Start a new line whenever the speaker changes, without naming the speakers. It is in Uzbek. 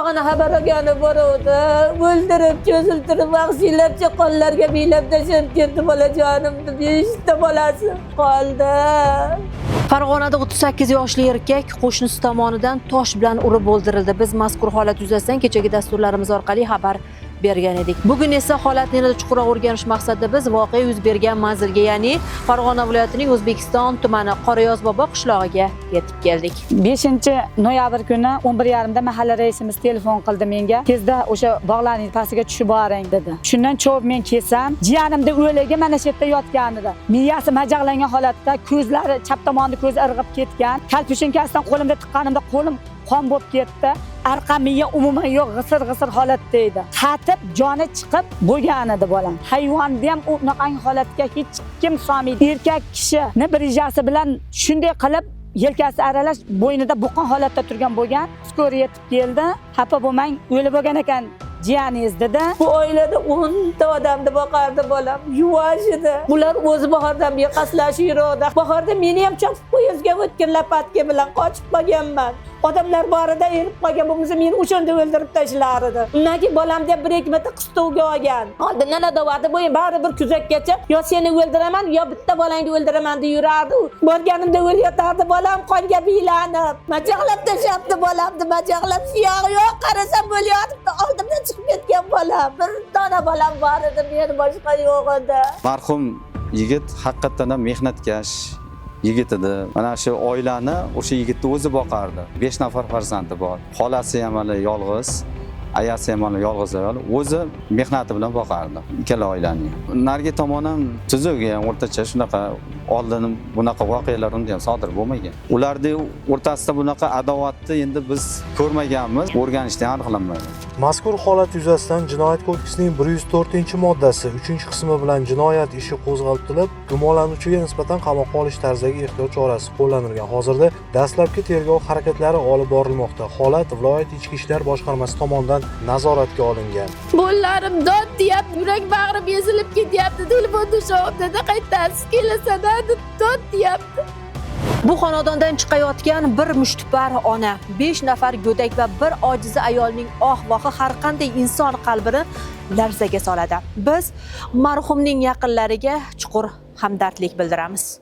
Qulog'ini xabar olgani boruvdi. O'ldirib, cho'ziltirib, vahshiylarcha qonlarga beylab tashlab ketdi bolajonimni. 5 ta bolasi qoldi.
Farg'onada 38 yoshli erkak qo'shnisi tomonidan tosh bilan urib o'ldirildi. Biz mazkur holat yuzasidan kechagi dasturlarimiz orqali xabar bergan edik. Bugun esa holatni yanada chuqurroq o'rganish maqsadida biz voqea yuz bergan manzilga, ya'ni Farg'ona viloyatining O'zbekiston tumani Qorayozbobo qishlog'iga yetib keldik.
5-noyabr kuni 11:30da mahalla raisimiz telefon qildi menga. Tezda o'sha bog'larning pastiga tushib boring dedi. Shundan cho'p men kelsam, jiyanimda o'ligi mana shu yerda yotgan edi. Miyasi majaqlangan holatda, ko'zlari chap tomonni ko'zi irg'ib ketgan. Kalpushinkasidan qo'limda tiqqanimda qo'lim qon bo'lib ketdi. Arqa miya umuman yo'q, g'isir holatda edi. Qatib joni chiqib bo'lgan edi bolam. Hayvonni ham unaqangi holatga hech kim solmaydi. Erkak kishini bir ijasi bilan shunday qilib yelkasi aralash, bo'ynida buqon holatda turgan bo'lgan. Skor yetib keldi. Xafa bo'lmang, o'lib bo'lgan ekan jiyaningiz dedi.
Bu oilada 10 ta odamni boqardi bolam. Yuvosh edi. Ular o'zi bahordan beri qaslashib yuradi. Bahorda meni ham chopib poyezdga o'tgan lapatga bilan qochib qolganman. Odamlar borida erib qolgan bo'lmasa meni o'shanda o'ldirib tashlar edi. Undan bolam deb 1-2 marta qistovga olgan. Oldin nima davadi bo'yin bari bir kuzakkacha yo seni o'ldiraman yo bitta bolangni o'ldiraman deb yurardi. Borganimda o'lyatardi bolam qonga biylanib. Majaqlab tashlabdi bolamni, majaqlab siyog' yo'q, qarasam bo'lyapti. Oldimdan chiqib ketgan bolam. Bir dona bolam bor edi, meni boshqa yo'q edi.
Marhum yigit haqiqatan ham mehnatkash yigit edi. Mana shu oilani o'sha yigitni o'zi boqardi. 5 nafar farzandi bor. Xolasi ham hali yolg'iz, ayasi ham hali yolg'iz ayol. O'zi mehnati bilan boqardi ikkala oilani. Narigi tomon ham tuzuk, ham o'rtacha shunaqa oldin bunaqa voqealar unda ham sodir bo'lmagan. Ularning o'rtasida bunaqa adovatni endi biz ko'rmaganmiz, o'rganishdan aniqlanmaydi.
Mazkur holat yuzasidan Jinoyat kodeksining 104-moddasi 3-qismi bilan jinoyat ishi qo'zg'atilib, gumonlanuvchiga nisbatan qamoqqa olish tarzidagi ehtiyot chorasi qo'llanilgan. Hozirda dastlabki tergov harakatlari olib borilmoqda. Holat viloyat ichki ishlar boshqarmasi tomonidan nazoratga olingan.
Bo'llarim dod deyapti, yurak bag'rim ezilib ketyapti. Telefon tushovda qaytasiz kelasada dod deyapti.
Bu xonadondan chiqayotgan bir mushtipar ona, 5 nafar go'dak va bir ojiza ayolning oh-vohi har qanday inson qalbini larzaga soladi. Biz marhumning yaqinlariga chuqur hamdardlik bildiramiz.